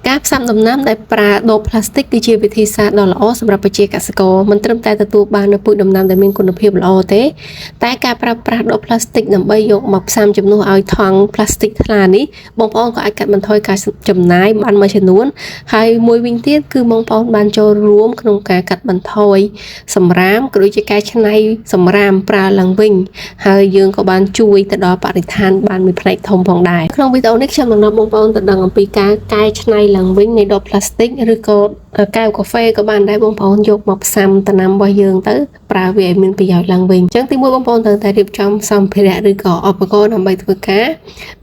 ការផ្សំដំណាំដែលប្រើដបផ្លាស្ទិកគឺជាវិធីសាស្ត្រដ៏ល្អសម្រាប់ប្រជាកសិករមិនត្រឹមតែទទួលបាននូវពូជដំណាំដែលមានគុណភាពល្អទេតែការប្រើប្រាស់ដបផ្លាស្ទិកដើម្បីយកមកផ្សំជំនួសឲ្យថង់ផ្លាស្ទិកថ្លានេះបងប្អូនក៏អាចកាត់បន្ថយការចំណាយបានមួយចំនួនហើយមួយវិញទៀតគឺបងប្អូនបានចូលរួមក្នុងការកាត់បន្ថយសម្រាមក៏ដូចជាកែច្នៃសម្រាមប្រើឡើងវិញហើយយើងក៏បានជួយទៅដល់បរិស្ថានបានមួយផ្នែកធំផងដែរក្នុងវីដេអូនេះខ្ញុំនឹងនាំបងប្អូនទៅដឹងអំពីការកែច្នៃឡើងវិញនៃដបផ្លាស្ទិកឬក៏កែវកាហ្វេក៏បានដែរបងប្អូនយកមកផ្សំដំណាំរបស់យើងទៅប្រើវាឲ្យមានប្រយោជន៍ឡើងវិញអញ្ចឹងទីមួយបងប្អូនត្រូវតែរៀបចំសម្ភារៈឬក៏ឧបករណ៍ដើម្បីធ្វើការ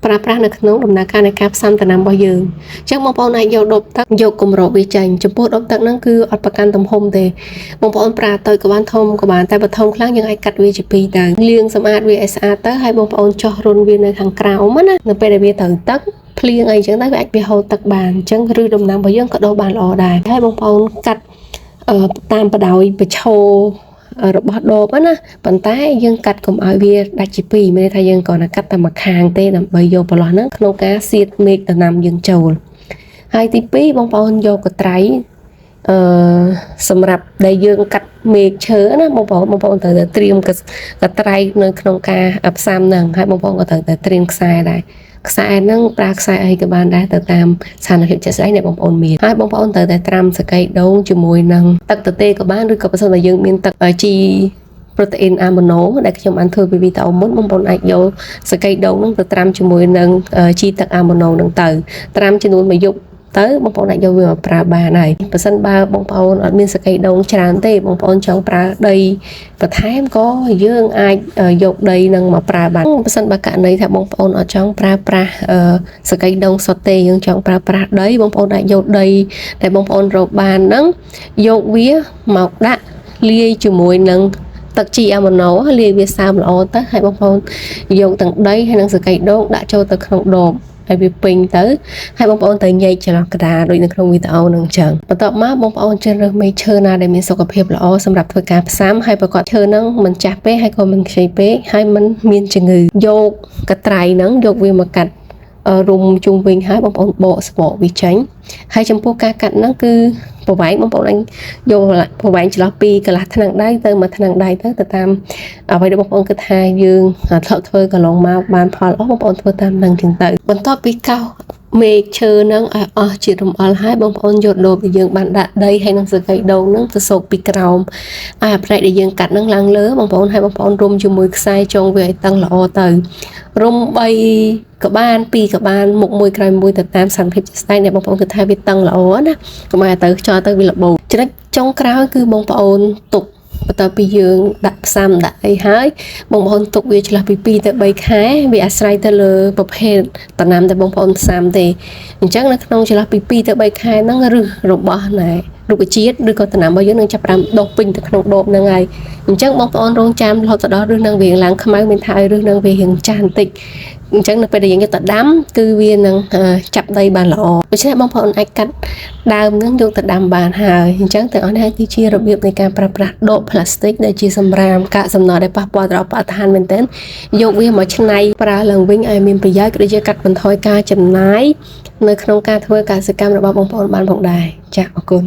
ប្រើប្រាស់នៅក្នុងដំណើរការនៃការផ្សំដំណាំរបស់យើងអញ្ចឹងបងប្អូនអាចយកដបទឹកយកគម្របវាចេញចំពោះដបទឹកហ្នឹងគឺអត់ប្រកាន់ទំហំទេបងប្អូនប្រើតូចក៏បានធំក៏បានតែបើធំខ្លាំងយើងអាចកាត់វាជាពីរទៅលាងសម្អាតវាឲ្យស្អាតទៅហើយបងប្អូនចោះរុនវានៅខាងក្រោមណានៅពេលដែលវាត្រូវទឹកភ្លៀងអីចឹងដែរវាអាចវាហូរទឹកបានអញ្ចឹងឬដំណាំរបស់យើងក៏ដុះបានល្អដែរហើយបងប្អូនកាត់តាមបដោយបឈររបស់ដបណាប៉ុន្តែយើងកាត់កុំឲ្យវាដាច់ជាពីរមានន័យថាយើងគ្រាន់តែកាត់តែម្ខាងទេដើម្បីយកប្រឡោះហ្នឹងក្នុងការសៀតមេឃដំណាំយើងចូលហើយទី2បងប្អូនយកកត្រៃសម្រាប់ដែលយើងកាត់មេឃឈើណាបងប្អូនត្រូវតែត្រៀមកត្រៃនៅក្នុងការផ្សំហ្នឹងហើយបងប្អូនក៏ត្រូវតែត្រៀមខ្សែដែរខ្សែហ្នឹងប្រើខ្សែអីក៏បានដែរទៅតាមស្ថានភាពជាក់ស្ដែងដែលបងប្អូនមានហើយបងប្អូនត្រូវតែត្រាំសកៃដូងជាមួយនឹងទឹកទទេក៏បានឬក៏បើសិនតែយើងមានទឹកជីប្រូតេអ៊ីនអាម៉ូណូដែលខ្ញុំបានធ្វើពីវីដេអូមុនបងប្អូនអាចយកសកៃដូងហ្នឹងទៅត្រាំជាមួយនឹងជីទឹកអាម៉ូណូហ្នឹងទៅត្រាំចំនួន1យប់ទៅបងប្អូនអាចយកវាមកប្រើបានហើយបើសិនបើបងប្អូនអត់មានសកៃដូងច្រើនទេបងប្អូនចង់ប្រើដីបន្ថែមក៏យើងអាចយកដីនឹងមកប្រើបានបើសិនបើករណីថាបងប្អូនអត់ចង់ប្រើប្រាស់សកៃដូងសុទ្ធទេយើងចង់ប្រើប្រាស់ដីបងប្អូនអាចយកដីដែលបងប្អូនរកបានហ្នឹងយកវាមកដាក់លាយជាមួយនឹងទឹកជីអាម៉ូណូលាយវាសើមល្អទៅហើយបងប្អូនយកទាំងដីហើយនិងសកៃដូងដាក់ចូលទៅក្នុងដបឲ្យវាពេញទៅហើយបងប្អូនត្រូវញែកចន្លោះកណ្ដាលដូចនៅក្នុងវីដេអូហ្នឹងអញ្ចឹងបន្ទាប់មកបងប្អូនជ្រើសរើសមែកឈើណាដែលមានសុខភាពល្អសម្រាប់ធ្វើការផ្សំហើយប្រកបឈើហ្នឹងមិនចាស់ពេកហើយក៏មិនខ្ចីពេកហើយមិនមានជំងឺយកកត្រៃហ្នឹងយកវាមកកាត់រុំជុំវិញហើយបងប្អូនបកស្បកវាចេញហើយចំពោះការកាត់ហ្នឹងគឺប្រវែងបងប្អូនអាចយកប្រវែងចន្លោះពីកន្លះថ្នាំងដៃទៅមួយថ្នាំងដៃទៅតាមអ្វីដែលបងប្អូនគិតថាយើងធ្លាប់ធ្វើកន្លងមកបានផលអស់បងប្អូនធ្វើតាមហ្នឹងចឹងទៅបន្ទាប់ពីកោសមេឃឈើហ្នឹងឲ្យអស់ជារំអិលហើយបងប្អូនយកដូបដែលយើងបានដាក់ដីហើយនឹងសកៃដូងហ្នឹងទៅសូកពីក្រោមហើយផ្នែកដែលយើងកាត់ហ្នឹងឡើងលើបងប្អូនហើយបងប្អូនរុំជាមួយខ្សែចងវាឲ្យតឹងល្អទៅរុំ3ក៏បាន2ក៏បានមុខមួយក្រោយមួយទៅតាមស្ថានភាពជាក់ស្ដែងដែលបងប្អូនគិតថាវាតឹងល្អណាកុំឲ្យទៅខ្យល់ទៅវាលបោចំណុចចុងក្រោយគឺបងប្អូនទុកបន្ទាប់ពីយើងដាក់ផ្សំដាក់អីហើយបងប្អូនទុកវាឆ្លាស់ពី2ទៅ3ខែវាអាស្រ័យទៅលើប្រភេទដំណាំដែលបងប្អូនផ្សំទេអញ្ចឹងនៅក្នុងឆ្លាស់ពី2ទៅ3ខែហ្នឹងឬរបស់ណែរុក្ខជាតិឬក៏ដំណាំរបស់យើងនឹងចាប់ផ្ដើមដុះពេញទៅក្នុងដបហ្នឹងហើយអញ្ចឹងបងប្អូនរងចាំរហូតទៅដល់ឬនឹងវាឡើងខ្មៅមានថាឬនឹងវារៀងចាស់បន្តិចអញ្ចឹងនៅពេលដែលយើងយកទៅដាំគឺវានឹងចាប់ដីបានល្អដូច្នេះបងប្អូនអាចកាត់ដើមនឹងយកទៅដាំបានហើយអញ្ចឹងទាំងអស់នេះគឺជារបៀបនៃការប្រើប្រាស់ដបផ្លាស្ទិកដែលជាសម្រាមកាកសំណល់ដែលប៉ះពាល់ដល់បរិស្ថានមែនទែនយកវាមកច្នៃប្រើឡើងវិញឲ្យមានប្រយោជន៍ក៏ដូចជាកាត់បន្ថយការចំណាយនៅក្នុងការធ្វើកសិកម្មរបស់បងប្អូនបានផងដែរចា៎អរគុណ